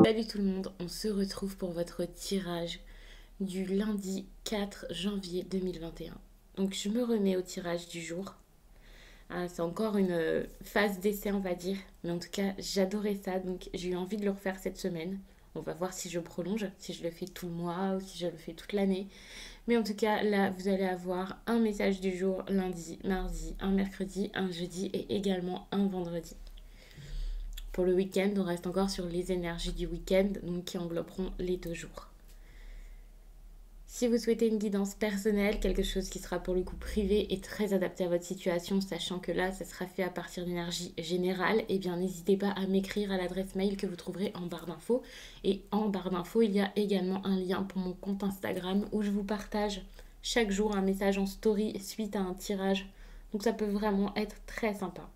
Salut tout le monde, on se retrouve pour votre tirage du lundi 4 janvier 2021. Donc je me remets au tirage du jour. C'est encore une phase d'essai on va dire, mais en tout cas j'adorais ça, donc j'ai eu envie de le refaire cette semaine. On va voir si je prolonge, si je le fais tout le mois ou si je le fais toute l'année. Mais en tout cas là vous allez avoir un message du jour lundi, mardi, un mercredi, un jeudi et également un vendredi. Pour le week-end, on reste encore sur les énergies du week-end, donc qui engloberont les 2 jours. Si vous souhaitez une guidance personnelle, quelque chose qui sera pour le coup privé et très adapté à votre situation, sachant que là, ça sera fait à partir d'énergie générale, eh bien n'hésitez pas à m'écrire à l'adresse mail que vous trouverez en barre d'infos. Et en barre d'infos, il y a également un lien pour mon compte Instagram où je vous partage chaque jour un message en story suite à un tirage. Donc ça peut vraiment être très sympa.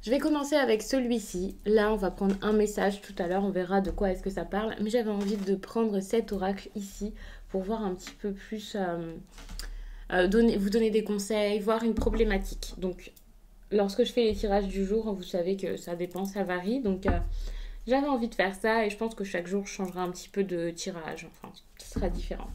Je vais commencer avec celui-ci. Là, on va prendre un message tout à l'heure. On verra de quoi est-ce que ça parle. Mais j'avais envie de prendre cet oracle ici pour voir un petit peu plus, vous donner des conseils, voir une problématique. Donc, lorsque je fais les tirages du jour, vous savez que ça dépend, ça varie. Donc, j'avais envie de faire ça et je pense que chaque jour, je changerai un petit peu de tirage. Enfin, ce sera différent.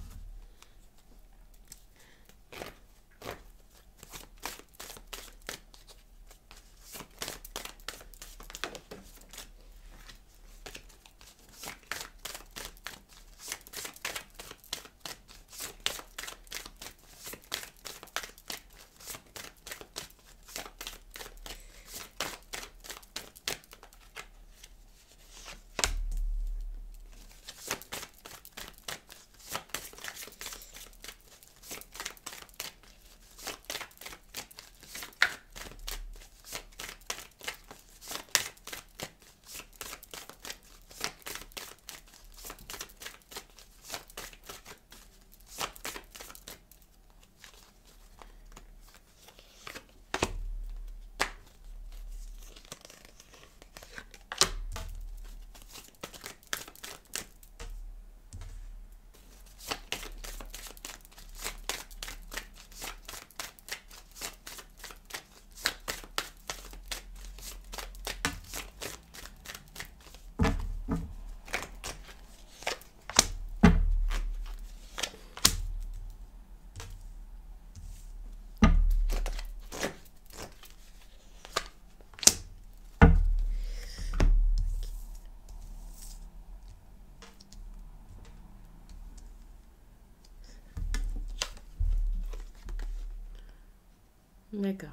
D'accord.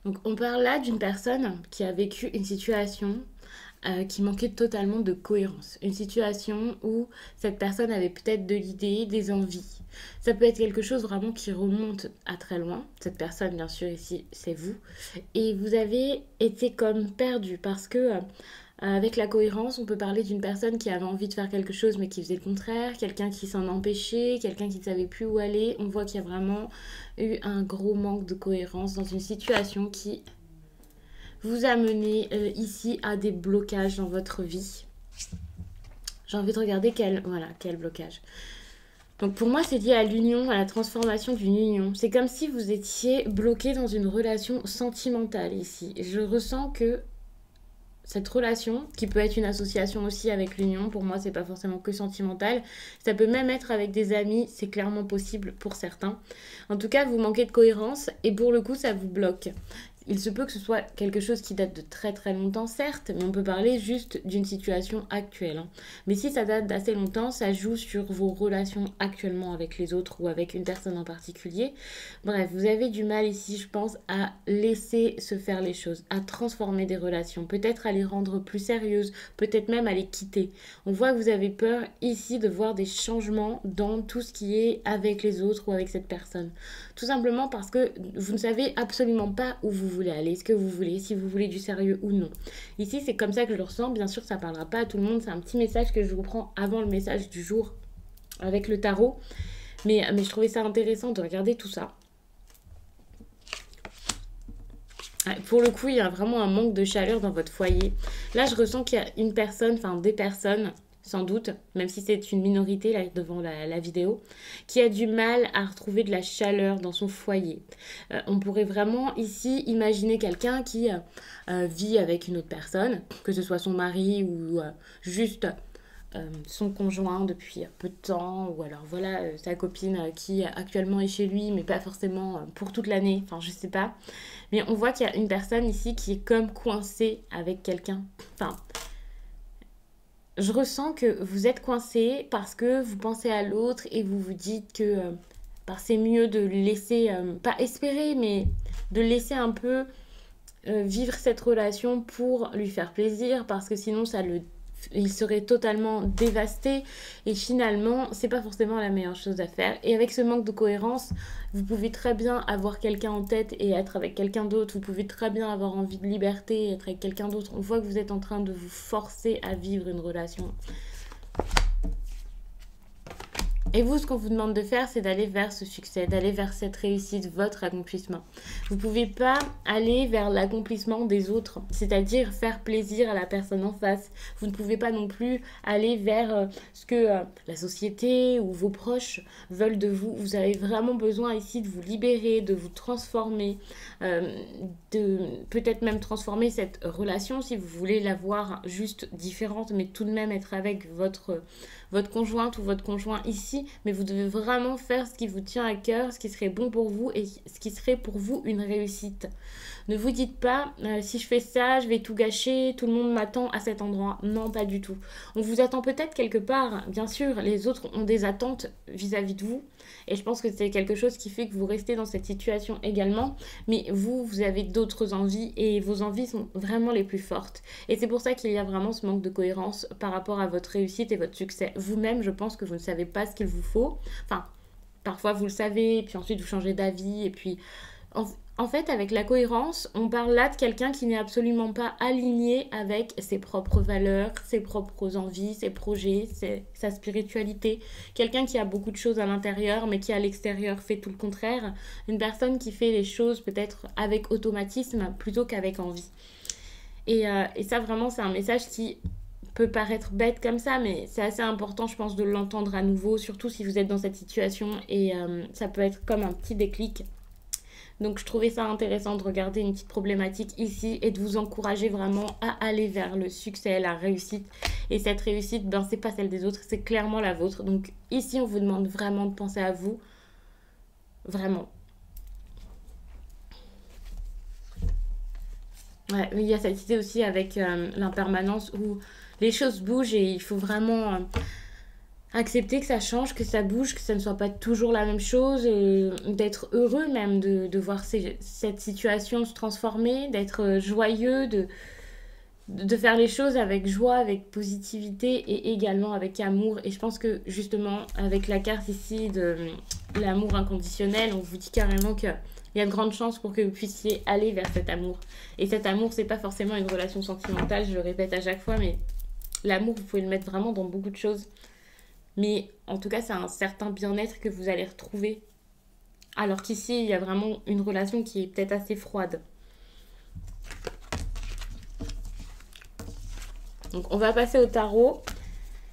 Donc on parle là d'une personne qui a vécu une situation qui manquait totalement de cohérence. Une situation où cette personne avait peut-être de l'idée, des envies. Ça peut être quelque chose vraiment qui remonte à très loin. Cette personne, bien sûr, ici, c'est vous. Et vous avez été comme perdu parce que avec la cohérence, on peut parler d'une personne qui avait envie de faire quelque chose mais qui faisait le contraire, quelqu'un qui s'en empêchait, quelqu'un qui ne savait plus où aller. On voit qu'il y a vraiment eu un gros manque de cohérence dans une situation qui vous a mené ici à des blocages dans votre vie. J'ai envie de regarder quel blocage. Donc pour moi, c'est lié à l'union, à la transformation d'une union. C'est comme si vous étiez bloqué dans une relation sentimentale ici. Je ressens que cette relation, qui peut être une association aussi avec l'union, pour moi c'est pas forcément que sentimental, ça peut même être avec des amis, c'est clairement possible pour certains. En tout cas, vous manquez de cohérence et pour le coup ça vous bloque. Il se peut que ce soit quelque chose qui date de très très longtemps, certes, mais on peut parler juste d'une situation actuelle. Mais si ça date d'assez longtemps, ça joue sur vos relations actuellement avec les autres ou avec une personne en particulier. Bref, vous avez du mal ici, je pense, à laisser se faire les choses, à transformer des relations, peut-être à les rendre plus sérieuses, peut-être même à les quitter. On voit que vous avez peur ici de voir des changements dans tout ce qui est avec les autres ou avec cette personne. Tout simplement parce que vous ne savez absolument pas où vous voulez aller, ce que vous voulez, si vous voulez du sérieux ou non. Ici, c'est comme ça que je le ressens. Bien sûr, ça ne parlera pas à tout le monde. C'est un petit message que je vous prends avant le message du jour avec le tarot. Mais je trouvais ça intéressant de regarder tout ça. Pour le coup, il y a vraiment un manque de chaleur dans votre foyer. Là, je ressens qu'il y a une personne, enfin des personnes sans doute, même si c'est une minorité là, devant la vidéo, qui a du mal à retrouver de la chaleur dans son foyer. On pourrait vraiment ici imaginer quelqu'un qui vit avec une autre personne, que ce soit son mari ou juste son conjoint depuis peu de temps, ou alors voilà, sa copine qui actuellement est chez lui, mais pas forcément pour toute l'année, enfin je sais pas. Mais on voit qu'il y a une personne ici qui est comme coincée avec quelqu'un. Enfin, je ressens que vous êtes coincé parce que vous pensez à l'autre et vous vous dites que bah, c'est mieux de laisser, pas espérer, mais de laisser un peu vivre cette relation pour lui faire plaisir parce que sinon il serait totalement dévasté et finalement c'est pas forcément la meilleure chose à faire. Et avec ce manque de cohérence, vous pouvez très bien avoir quelqu'un en tête et être avec quelqu'un d'autre, vous pouvez très bien avoir envie de liberté et être avec quelqu'un d'autre. On voit que vous êtes en train de vous forcer à vivre une relation. Et vous, ce qu'on vous demande de faire, c'est d'aller vers ce succès, d'aller vers cette réussite, votre accomplissement. Vous ne pouvez pas aller vers l'accomplissement des autres, c'est-à-dire faire plaisir à la personne en face. Vous ne pouvez pas non plus aller vers ce que la société ou vos proches veulent de vous. Vous avez vraiment besoin ici de vous libérer, de vous transformer, de peut-être même transformer cette relation si vous voulez la voir juste différente, mais tout de même être avec votre conjointe ou votre conjoint ici, mais vous devez vraiment faire ce qui vous tient à cœur, ce qui serait bon pour vous et ce qui serait pour vous une réussite. Ne vous dites pas, si je fais ça, je vais tout gâcher, tout le monde m'attend à cet endroit. Non, pas du tout. On vous attend peut-être quelque part, bien sûr, les autres ont des attentes vis-à-vis de vous, et je pense que c'est quelque chose qui fait que vous restez dans cette situation également, mais vous avez d'autres envies, et vos envies sont vraiment les plus fortes. Et c'est pour ça qu'il y a vraiment ce manque de cohérence par rapport à votre réussite et votre succès. Vous-même, je pense que vous ne savez pas ce qu'il vous faut. Enfin, parfois vous le savez, et puis ensuite vous changez d'avis, et puis en fait, avec la cohérence, on parle là de quelqu'un qui n'est absolument pas aligné avec ses propres valeurs, ses propres envies, ses projets, sa spiritualité. Quelqu'un qui a beaucoup de choses à l'intérieur, mais qui à l'extérieur fait tout le contraire. Une personne qui fait les choses peut-être avec automatisme plutôt qu'avec envie. Et ça, vraiment, c'est un message qui peut paraître bête comme ça, mais c'est assez important, je pense, de l'entendre à nouveau, surtout si vous êtes dans cette situation. Et ça peut être comme un petit déclic. Donc je trouvais ça intéressant de regarder une petite problématique ici et de vous encourager vraiment à aller vers le succès, la réussite. Et cette réussite, ben c'est pas celle des autres, c'est clairement la vôtre. Donc ici on vous demande vraiment de penser à vous. Vraiment. Ouais, il y a cette idée aussi avec l'impermanence où les choses bougent et il faut vraiment accepter que ça change, que ça bouge, que ça ne soit pas toujours la même chose, d'être heureux même de voir cette situation se transformer, d'être joyeux, de faire les choses avec joie, avec positivité et également avec amour. Et je pense que justement, avec la carte ici de l'amour inconditionnel, on vous dit carrément que il y a de grandes chances pour que vous puissiez aller vers cet amour. Et cet amour, c'est pas forcément une relation sentimentale, je le répète à chaque fois, mais l'amour, vous pouvez le mettre vraiment dans beaucoup de choses. Mais en tout cas, c'est un certain bien-être que vous allez retrouver. Alors qu'ici, il y a vraiment une relation qui est peut-être assez froide. Donc, on va passer au tarot.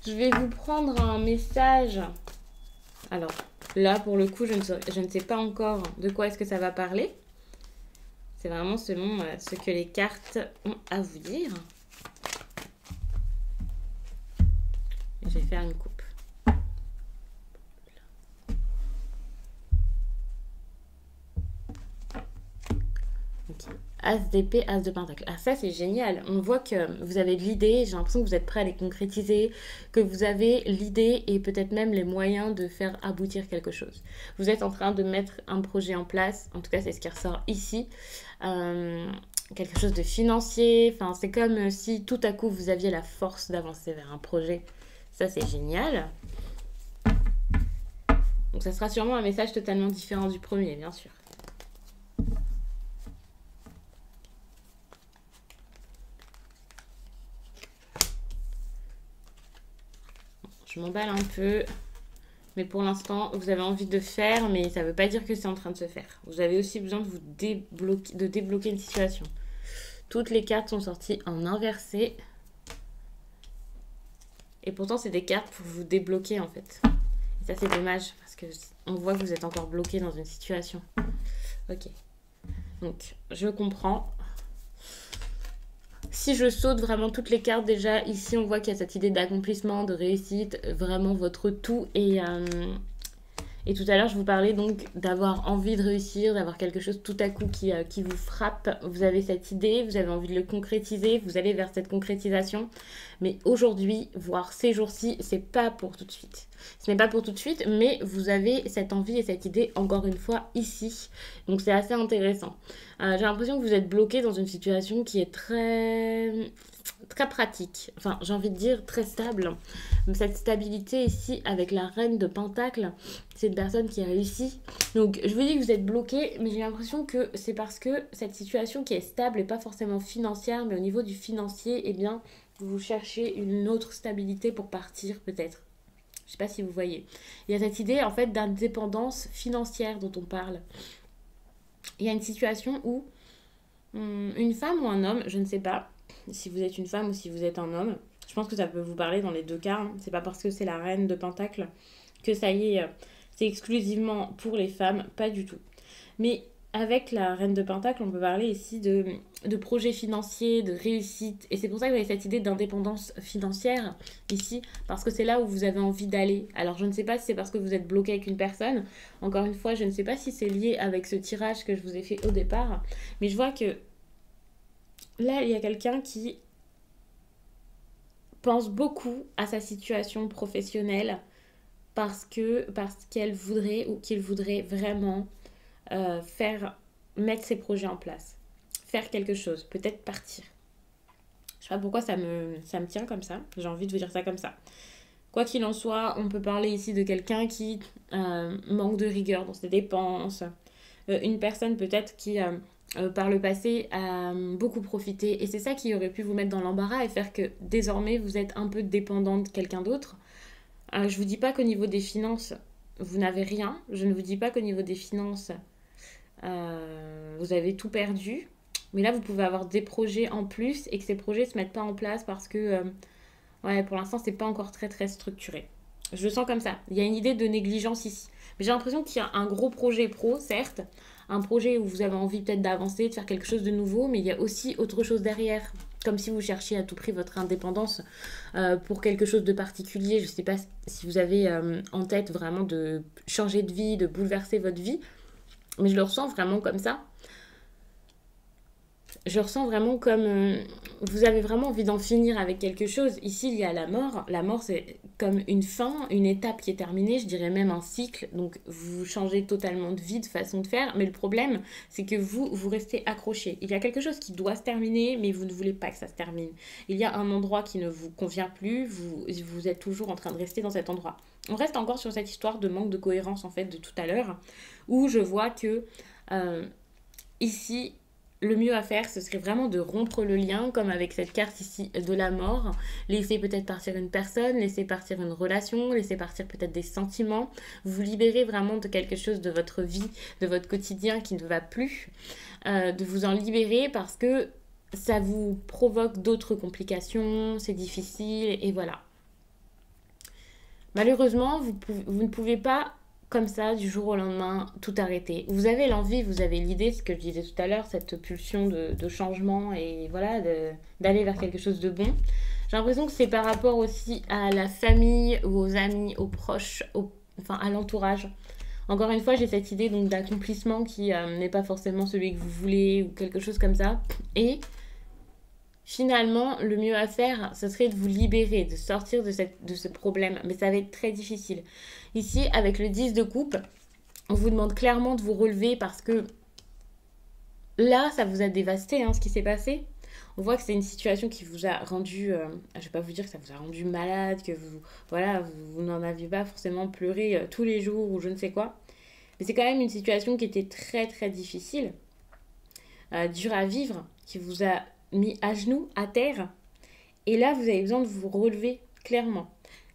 Je vais vous prendre un message. Alors, là, pour le coup, je ne sais pas encore de quoi est-ce que ça va parler. C'est vraiment selon ce que les cartes ont à vous dire. Je vais faire une coupe. As d'épée, as de pentacle. Ah ça c'est génial. On voit que vous avez de l'idée, j'ai l'impression que vous êtes prêt à les concrétiser, que vous avez l'idée et peut-être même les moyens de faire aboutir quelque chose. Vous êtes en train de mettre un projet en place, en tout cas c'est ce qui ressort ici. Quelque chose de financier, enfin c'est comme si tout à coup vous aviez la force d'avancer vers un projet. Ça c'est génial. Donc ça sera sûrement un message totalement différent du premier, bien sûr. Je m'emballe un peu, mais pour l'instant, vous avez envie de faire, mais ça ne veut pas dire que c'est en train de se faire. Vous avez aussi besoin de débloquer une situation. Toutes les cartes sont sorties en inversé. Et pourtant, c'est des cartes pour vous débloquer, en fait. Et ça, c'est dommage, parce que on voit que vous êtes encore bloqué dans une situation. Ok. Donc, je comprends. Si je saute vraiment toutes les cartes, déjà, ici, on voit qu'il y a cette idée d'accomplissement, de réussite, vraiment votre tout. Et tout à l'heure, je vous parlais donc d'avoir envie de réussir, d'avoir quelque chose tout à coup qui vous frappe. Vous avez cette idée, vous avez envie de le concrétiser, vous allez vers cette concrétisation. Mais aujourd'hui, voire ces jours-ci, c'est pas pour tout de suite. Ce n'est pas pour tout de suite, mais vous avez cette envie et cette idée encore une fois ici. Donc c'est assez intéressant. J'ai l'impression que vous êtes bloqué dans une situation qui est très pratique. Enfin, j'ai envie de dire très stable. Cette stabilité ici avec la reine de Pentacle, c'est une personne qui réussit. Donc je vous dis que vous êtes bloqué, mais j'ai l'impression que c'est parce que cette situation qui est stable et pas forcément financière, mais au niveau du financier, eh bien, vous cherchez une autre stabilité pour partir peut-être. Je sais pas si vous voyez. Il y a cette idée en fait d'indépendance financière dont on parle. Il y a une situation où une femme ou un homme, je ne sais pas si vous êtes une femme ou si vous êtes un homme, je pense que ça peut vous parler dans les deux cas. Hein. C'est pas parce que c'est la reine de Pentacle que ça y est, c'est exclusivement pour les femmes, pas du tout. Mais avec la reine de Pentacle, on peut parler ici de projets financiers, de réussite. Et c'est pour ça que vous avez cette idée d'indépendance financière ici, parce que c'est là où vous avez envie d'aller. Alors je ne sais pas si c'est parce que vous êtes bloqué avec une personne. Encore une fois, je ne sais pas si c'est lié avec ce tirage que je vous ai fait au départ. Mais je vois que là, il y a quelqu'un qui pense beaucoup à sa situation professionnelle parce qu'elle voudrait ou qu'il voudrait vraiment mettre ses projets en place, faire quelque chose, peut-être partir. Je sais pas pourquoi ça me tient comme ça, j'ai envie de vous dire ça comme ça. Quoi qu'il en soit, on peut parler ici de quelqu'un qui manque de rigueur dans ses dépenses, une personne peut-être qui par le passé a beaucoup profité et c'est ça qui aurait pu vous mettre dans l'embarras et faire que désormais vous êtes un peu dépendant de quelqu'un d'autre. Je vous dis pas qu'au niveau des finances vous n'avez rien, je ne vous dis pas qu'au niveau des finances vous avez tout perdu, mais là vous pouvez avoir des projets en plus et que ces projets se mettent pas en place parce que ouais, pour l'instant c'est pas encore très structuré. Je le sens comme ça, il y a une idée de négligence ici. Mais j'ai l'impression qu'il y a un gros projet pro, certes, un projet où vous avez envie peut-être d'avancer, de faire quelque chose de nouveau, mais il y a aussi autre chose derrière. Comme si vous cherchiez à tout prix votre indépendance pour quelque chose de particulier. Je ne sais pas si vous avez en tête vraiment de changer de vie, de bouleverser votre vie, mais je le ressens vraiment comme ça. Je ressens vraiment comme vous avez vraiment envie d'en finir avec quelque chose. Ici, il y a la mort. La mort, c'est comme une fin, une étape qui est terminée, je dirais même un cycle. Donc, vous changez totalement de vie, de façon de faire. Mais le problème, c'est que vous restez accroché. Il y a quelque chose qui doit se terminer, mais vous ne voulez pas que ça se termine. Il y a un endroit qui ne vous convient plus, vous êtes toujours en train de rester dans cet endroit. On reste encore sur cette histoire de manque de cohérence, en fait, de tout à l'heure, où je vois que ici, le mieux à faire, ce serait vraiment de rompre le lien, comme avec cette carte ici de la mort. Laisser peut-être partir une personne, laisser partir une relation, laisser partir peut-être des sentiments. Vous libérer vraiment de quelque chose de votre vie, de votre quotidien qui ne va plus. De vous en libérer parce que ça vous provoque d'autres complications, c'est difficile, et voilà. Malheureusement, vous ne pouvez pas comme ça, du jour au lendemain, tout arrêter. Vous avez l'envie, vous avez l'idée, ce que je disais tout à l'heure, cette pulsion de changement et voilà, d'aller vers quelque chose de bon. J'ai l'impression que c'est par rapport aussi à la famille, aux amis, aux proches, enfin à l'entourage. Encore une fois, j'ai cette idée donc d'accomplissement qui n'est pas forcément celui que vous voulez ou quelque chose comme ça. Et finalement, le mieux à faire, ce serait de vous libérer, de sortir de ce problème. Mais ça va être très difficile. Ici, avec le 10 de coupe, on vous demande clairement de vous relever parce que là, ça vous a dévasté, hein, ce qui s'est passé. On voit que c'est une situation qui vous a rendu, je ne vais pas vous dire que ça vous a rendu malade, que vous n'en aviez pas forcément pleuré tous les jours ou je ne sais quoi. Mais c'est quand même une situation qui était très difficile, dure à vivre, qui vous a mis à genoux, à terre. Et là, vous avez besoin de vous relever, clairement.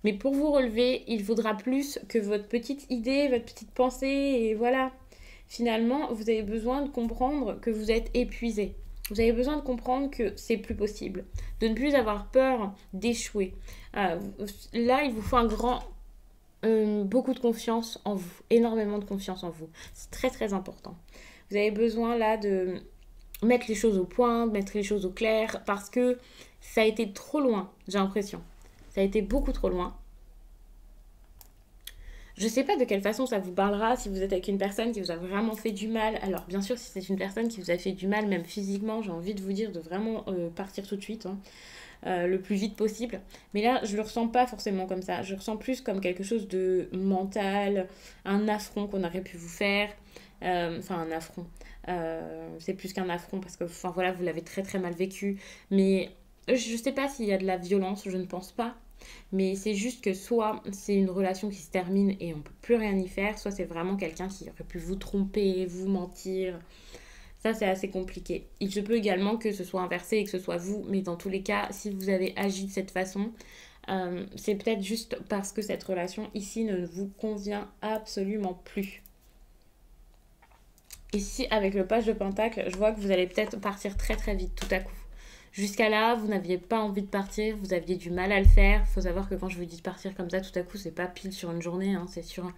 Mais pour vous relever, il faudra plus que votre petite idée, votre petite pensée, et voilà. Finalement, vous avez besoin de comprendre que vous êtes épuisé. Vous avez besoin de comprendre que c'est plus possible, de ne plus avoir peur d'échouer. Euh, Là, il vous faut beaucoup de confiance en vous, énormément de confiance en vous. C'est très très important. Vous avez besoin là de mettre les choses au point, de mettre les choses au clair, parce que ça a été trop loin, j'ai l'impression. Ça a été beaucoup trop loin. Je sais pas de quelle façon ça vous parlera si vous êtes avec une personne qui vous a vraiment fait du mal. Alors bien sûr, si c'est une personne qui vous a fait du mal, même physiquement, j'ai envie de vous dire de vraiment partir tout de suite, hein, le plus vite possible. Mais là, je le ressens pas forcément comme ça. Je le ressens plus comme quelque chose de mental, un affront qu'on aurait pu vous faire. Enfin, un affront. C'est plus qu'un affront parce que, enfin voilà, vous l'avez très très mal vécu. Mais je sais pas s'il y a de la violence, je ne pense pas. Mais c'est juste que soit c'est une relation qui se termine et on peut plus rien y faire, soit c'est vraiment quelqu'un qui aurait pu vous tromper, vous mentir. Ça, c'est assez compliqué. Il se peut également que ce soit inversé et que ce soit vous, mais dans tous les cas, si vous avez agi de cette façon, c'est peut-être juste parce que cette relation ici ne vous convient absolument plus. Ici, avec le page de Pentacle, je vois que vous allez peut-être partir très très vite tout à coup. Jusqu'à là, vous n'aviez pas envie de partir, vous aviez du mal à le faire. Il faut savoir que quand je vous dis de partir comme ça tout à coup, c'est pas pile sur une journée, hein, c'est sur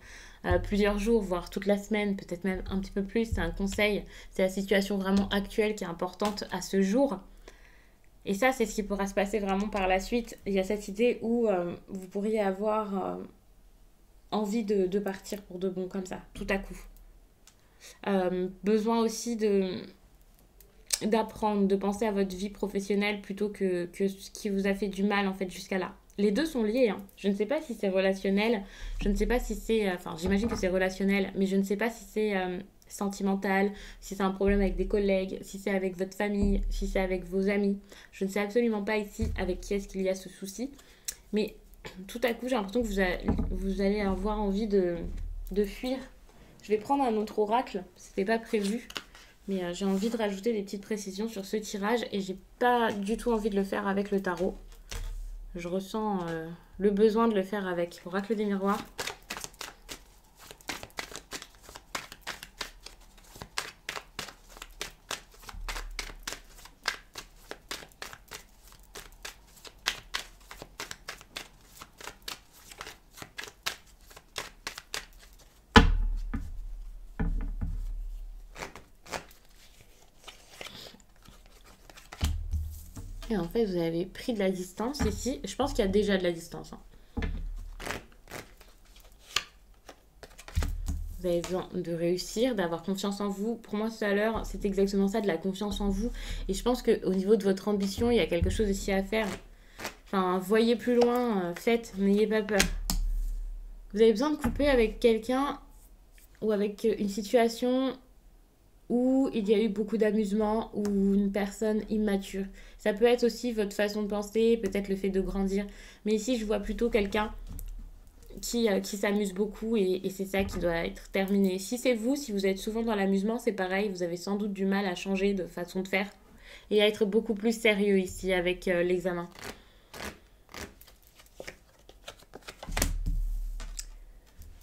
plusieurs jours, voire toute la semaine, peut-être même un petit peu plus. C'est un conseil, c'est la situation vraiment actuelle qui est importante à ce jour. Et ça, c'est ce qui pourra se passer vraiment par la suite. Il y a cette idée où vous pourriez avoir envie de partir pour de bon comme ça, tout à coup. Besoin aussi d'apprendre, de penser à votre vie professionnelle plutôt que ce qui vous a fait du mal en fait jusqu'à là. Les deux sont liés, hein. Je ne sais pas si c'est relationnel, je ne sais pas si c'est... Enfin, j'imagine que c'est relationnel, mais je ne sais pas si c'est sentimental, si c'est un problème avec des collègues, si c'est avec votre famille, si c'est avec vos amis. Je ne sais absolument pas ici avec qui est-ce qu'il y a ce souci. Mais tout à coup, j'ai l'impression que vous allez avoir envie de fuir. Je vais prendre un autre oracle, c'était pas prévu. Mais j'ai envie de rajouter des petites précisions sur ce tirage et j'ai pas du tout envie de le faire avec le tarot. Je ressens le besoin de le faire avec l'oracle des miroirs. Et en fait, vous avez pris de la distance ici. Je pense qu'il y a déjà de la distance, hein. Vous avez besoin de réussir, d'avoir confiance en vous. Pour moi, tout à l'heure, c'est exactement ça, de la confiance en vous. Et je pense qu'au niveau de votre ambition, il y a quelque chose ici à faire. Enfin, voyez plus loin, faites, n'ayez pas peur. Vous avez besoin de couper avec quelqu'un ou avec une situation où il y a eu beaucoup d'amusement ou une personne immature. Ça peut être aussi votre façon de penser, peut-être le fait de grandir. Mais ici, je vois plutôt quelqu'un qui s'amuse beaucoup et c'est ça qui doit être terminé. Si c'est vous, si vous êtes souvent dans l'amusement, c'est pareil, vous avez sans doute du mal à changer de façon de faire et à être beaucoup plus sérieux ici avec l'examen.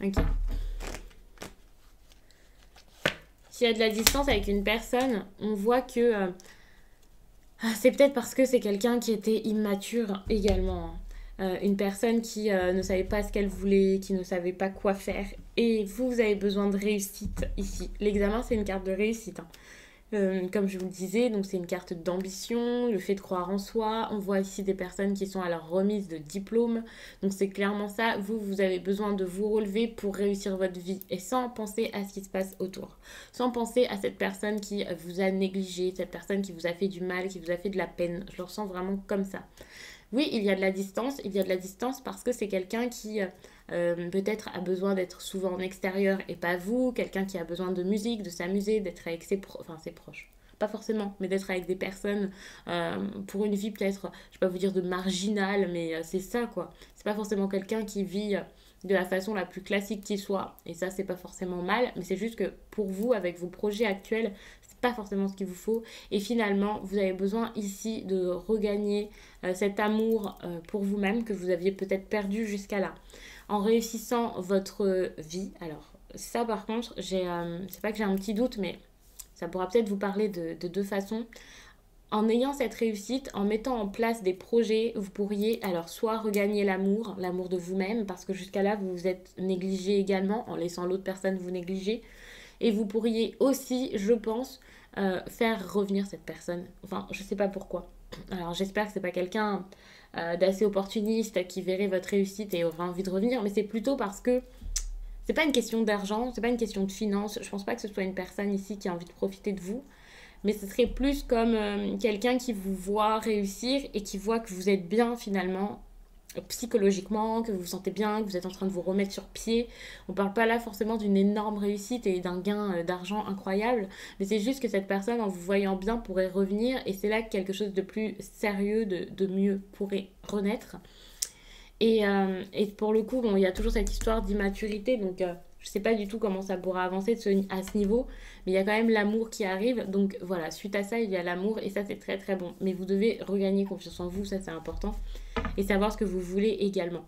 Ok. S'il y a de la distance avec une personne, on voit que c'est peut-être parce que c'est quelqu'un qui était immature également, hein. Une personne qui ne savait pas ce qu'elle voulait, qui ne savait pas quoi faire. Et vous, vous avez besoin de réussite ici. L'examen, c'est une carte de réussite, hein. Comme je vous le disais, donc c'est une carte d'ambition, le fait de croire en soi. On voit ici des personnes qui sont à leur remise de diplôme. Donc c'est clairement ça. Vous, vous avez besoin de vous relever pour réussir votre vie et sans penser à ce qui se passe autour. Sans penser à cette personne qui vous a négligé, cette personne qui vous a fait du mal, qui vous a fait de la peine. Je le ressens vraiment comme ça. Oui, il y a de la distance. Il y a de la distance parce que c'est quelqu'un qui peut-être a besoin d'être souvent en extérieur et pas vous. Quelqu'un qui a besoin de musique, de s'amuser, d'être avec ses proches. Pas forcément, mais d'être avec des personnes pour une vie peut-être, je vais pas vous dire de marginale, mais c'est ça quoi. C'est pas forcément quelqu'un qui vit de la façon la plus classique qui soit. Et ça, c'est pas forcément mal, mais c'est juste que pour vous, avec vos projets actuels, c'est pas forcément ce qu'il vous faut. Et finalement, vous avez besoin ici de regagner cet amour pour vous-même que vous aviez peut-être perdu jusqu'à là. En réussissant votre vie, alors ça par contre, c'est pas que j'ai un petit doute, mais ça pourra peut-être vous parler de deux façons. en ayant cette réussite, en mettant en place des projets, vous pourriez alors soit regagner l'amour, l'amour de vous-même, parce que jusqu'à là, vous vous êtes négligé également, en laissant l'autre personne vous négliger. Et vous pourriez aussi, je pense, faire revenir cette personne. Enfin, je sais pas pourquoi. Alors j'espère que c'est pas quelqu'un d'assez opportuniste qui verrait votre réussite et aurait envie de revenir, mais c'est plutôt parce que c'est pas une question d'argent, c'est pas une question de finance. Je pense pas que ce soit une personne ici qui a envie de profiter de vous, mais ce serait plus comme quelqu'un qui vous voit réussir et qui voit que vous êtes bien finalement psychologiquement, que vous vous sentez bien, que vous êtes en train de vous remettre sur pied. On parle pas là forcément d'une énorme réussite et d'un gain d'argent incroyable, mais c'est juste que cette personne, en vous voyant bien, pourrait revenir et c'est là que quelque chose de plus sérieux, de mieux pourrait renaître. Et pour le coup, bon, il y a toujours cette histoire d'immaturité, donc je sais pas du tout comment ça pourra avancer à ce niveau, mais il y a quand même l'amour qui arrive, donc voilà, suite à ça, il y a l'amour, et ça c'est très très bon. Mais vous devez regagner confiance en vous, ça c'est important, et savoir ce que vous voulez également.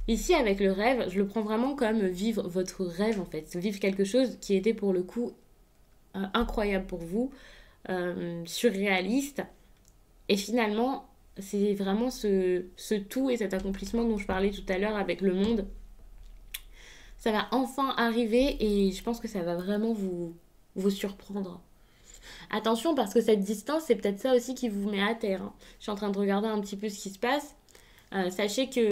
Ici, avec le rêve, je le prends vraiment comme vivre votre rêve en fait, vivre quelque chose qui était pour le coup incroyable pour vous, surréaliste, et finalement, c'est vraiment ce tout et cet accomplissement dont je parlais tout à l'heure avec le monde. Ça va enfin arriver et je pense que ça va vraiment vous surprendre. Attention parce que cette distance, c'est peut-être ça aussi qui vous met à terre, hein. Je suis en train de regarder un petit peu ce qui se passe. Sachez que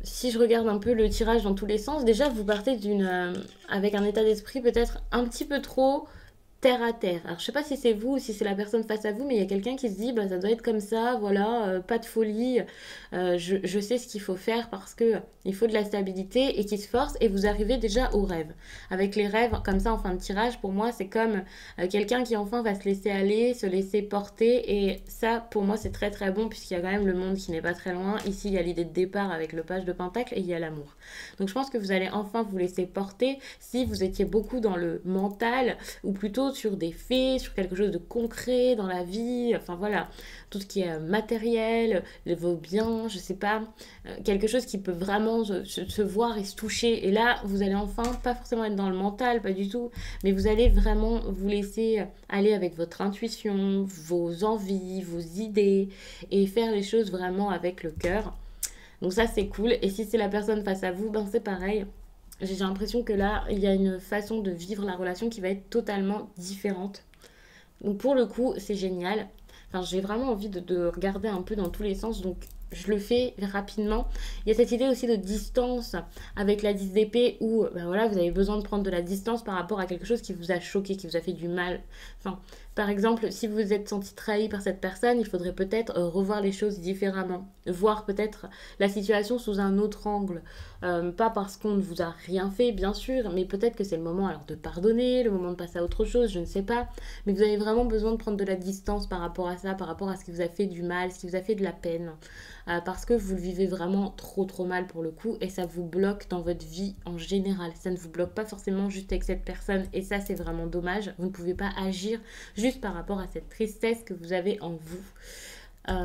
si je regarde un peu le tirage dans tous les sens, déjà vous partez avec un état d'esprit peut-être un petit peu trop terre à terre. Alors je sais pas si c'est vous ou si c'est la personne face à vous, mais il y a quelqu'un qui se dit bah ça doit être comme ça, voilà, pas de folie, je sais ce qu'il faut faire parce que il faut de la stabilité et qui se force et vous arrivez déjà au rêve. Avec les rêves comme ça en fin de tirage, pour moi c'est comme quelqu'un qui enfin va se laisser aller, se laisser porter et ça pour moi c'est très très bon puisqu'il y a quand même le monde qui n'est pas très loin. Ici il y a l'idée de départ avec le page de Pentacle et il y a l'amour. Donc je pense que vous allez enfin vous laisser porter si vous étiez beaucoup dans le mental ou plutôt sur des faits, sur quelque chose de concret dans la vie, enfin voilà, tout ce qui est matériel, vos biens, je sais pas, quelque chose qui peut vraiment se voir et se toucher. Et là, vous allez enfin, pas forcément être dans le mental, pas du tout, mais vous allez vraiment vous laisser aller avec votre intuition, vos envies, vos idées, et faire les choses vraiment avec le cœur. Donc ça, c'est cool. Et si c'est la personne face à vous, ben c'est pareil. J'ai l'impression que là, il y a une façon de vivre la relation qui va être totalement différente. Donc pour le coup, c'est génial. Enfin, j'ai vraiment envie de regarder un peu dans tous les sens, donc je le fais rapidement. Il y a cette idée aussi de distance avec la 10 d'épée où ben voilà, vous avez besoin de prendre de la distance par rapport à quelque chose qui vous a choqué, qui vous a fait du mal. Enfin, par exemple, si vous vous êtes senti trahi par cette personne, il faudrait peut-être revoir les choses différemment, voir peut-être la situation sous un autre angle. Pas parce qu'on ne vous a rien fait, bien sûr, mais peut-être que c'est le moment alors de pardonner, le moment de passer à autre chose, je ne sais pas. Mais vous avez vraiment besoin de prendre de la distance par rapport à ça, par rapport à ce qui vous a fait du mal, ce qui vous a fait de la peine. Parce que vous le vivez vraiment trop trop mal pour le coup et ça vous bloque dans votre vie en général. Ça ne vous bloque pas forcément juste avec cette personne et ça c'est vraiment dommage. Vous ne pouvez pas agir juste par rapport à cette tristesse que vous avez en vous.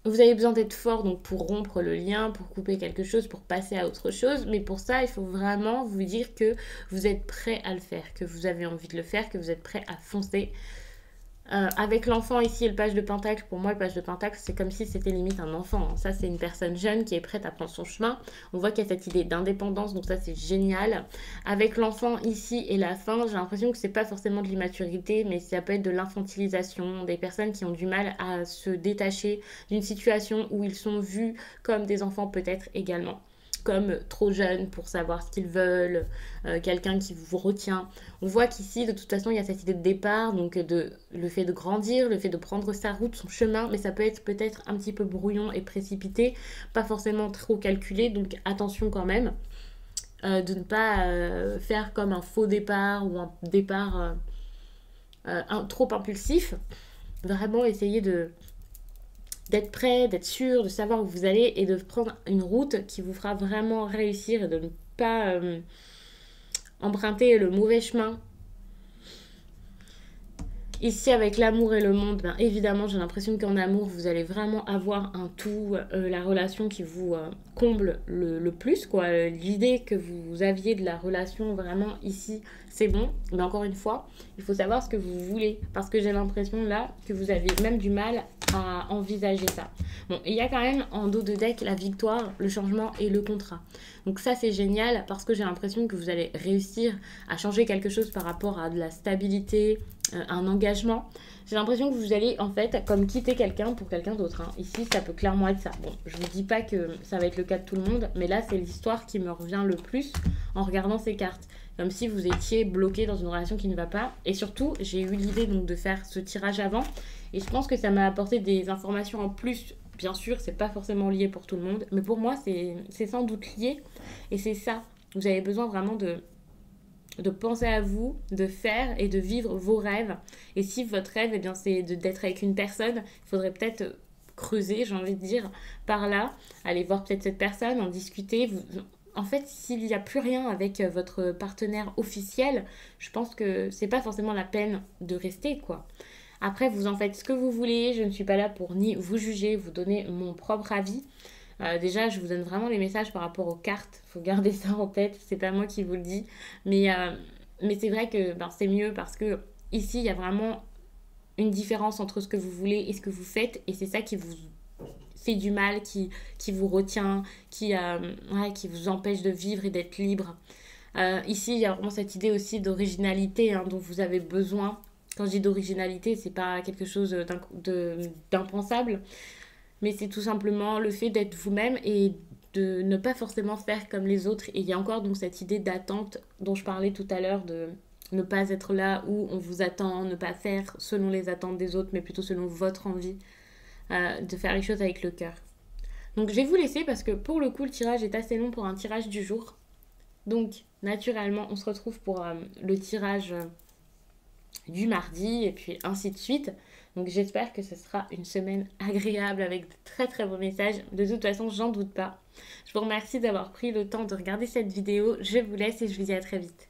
Vous avez besoin d'être fort donc pour rompre le lien, pour couper quelque chose, pour passer à autre chose. Mais pour ça, il faut vraiment vous dire que vous êtes prêt à le faire, que vous avez envie de le faire, que vous êtes prêt à foncer. Avec l'enfant ici et le page de Pentacle, pour moi le page de Pentacle c'est comme si c'était limite un enfant, hein. Ça c'est une personne jeune qui est prête à prendre son chemin. On voit qu'il y a cette idée d'indépendance, donc ça c'est génial. Avec l'enfant ici et la fin, j'ai l'impression que c'est pas forcément de l'immaturité, mais ça peut être de l'infantilisation, des personnes qui ont du mal à se détacher d'une situation où ils sont vus comme des enfants peut-être également, comme trop jeunes pour savoir ce qu'ils veulent, quelqu'un qui vous retient. On voit qu'ici, de toute façon, il y a cette idée de départ, donc le fait de grandir, le fait de prendre sa route, son chemin, mais ça peut être peut-être un petit peu brouillon et précipité, pas forcément trop calculé, donc attention quand même de ne pas faire comme un faux départ ou un départ trop impulsif. Vraiment essayer d'être prêt, d'être sûr, de savoir où vous allez et de prendre une route qui vous fera vraiment réussir et de ne pas emprunter le mauvais chemin. Ici, avec l'amour et le monde, ben, évidemment, j'ai l'impression qu'en amour, vous allez vraiment avoir un tout, la relation qui vous comble le plus, quoi. L'idée que vous aviez de la relation, vraiment, ici, c'est bon. Mais encore une fois, il faut savoir ce que vous voulez. Parce que j'ai l'impression, là, que vous avez même du mal à envisager ça. Bon, il y a quand même en dos de deck la victoire, le changement et le contrat. Donc ça, c'est génial parce que j'ai l'impression que vous allez réussir à changer quelque chose par rapport à de la stabilité, un engagement. J'ai l'impression que vous allez en fait comme quitter quelqu'un pour quelqu'un d'autre, hein. Ici, ça peut clairement être ça. Bon, je ne vous dis pas que ça va être le cas de tout le monde, mais là, c'est l'histoire qui me revient le plus en regardant ces cartes. Comme si vous étiez bloqué dans une relation qui ne va pas. Et surtout, j'ai eu l'idée donc de faire ce tirage avant. Et je pense que ça m'a apporté des informations en plus. Bien sûr, c'est pas forcément lié pour tout le monde, mais pour moi, c'est sans doute lié. Et c'est ça. Vous avez besoin vraiment de penser à vous, de faire et de vivre vos rêves. Et si votre rêve, eh bien, c'est d'être avec une personne, il faudrait peut-être creuser, j'ai envie de dire, par là, aller voir peut-être cette personne, en discuter. En fait, s'il n'y a plus rien avec votre partenaire officiel, je pense que c'est pas forcément la peine de rester, quoi. Après, vous en faites ce que vous voulez. Je ne suis pas là pour ni vous juger, vous donner mon propre avis. Déjà, je vous donne vraiment les messages par rapport aux cartes. Faut garder ça en tête. C'est pas moi qui vous le dis. Mais c'est vrai que ben, c'est mieux parce que ici, il y a vraiment une différence entre ce que vous voulez et ce que vous faites. Et c'est ça qui vous fait du mal, qui vous retient, ouais, qui vous empêche de vivre et d'être libre. Ici, il y a vraiment cette idée aussi d'originalité, hein, dont vous avez besoin. Quand je dis d'originalité, c'est pas quelque chose d'impensable, mais c'est tout simplement le fait d'être vous-même et de ne pas forcément faire comme les autres. Et il y a encore donc cette idée d'attente dont je parlais tout à l'heure, de ne pas être là où on vous attend, ne pas faire selon les attentes des autres, mais plutôt selon votre envie, de faire les choses avec le cœur. Donc je vais vous laisser parce que pour le coup, le tirage est assez long pour un tirage du jour. Donc naturellement, on se retrouve pour le tirage du mardi et puis ainsi de suite. Donc j'espère que ce sera une semaine agréable avec de très très beaux messages. De toute façon, j'en doute pas. Je vous remercie d'avoir pris le temps de regarder cette vidéo. Je vous laisse et je vous dis à très vite.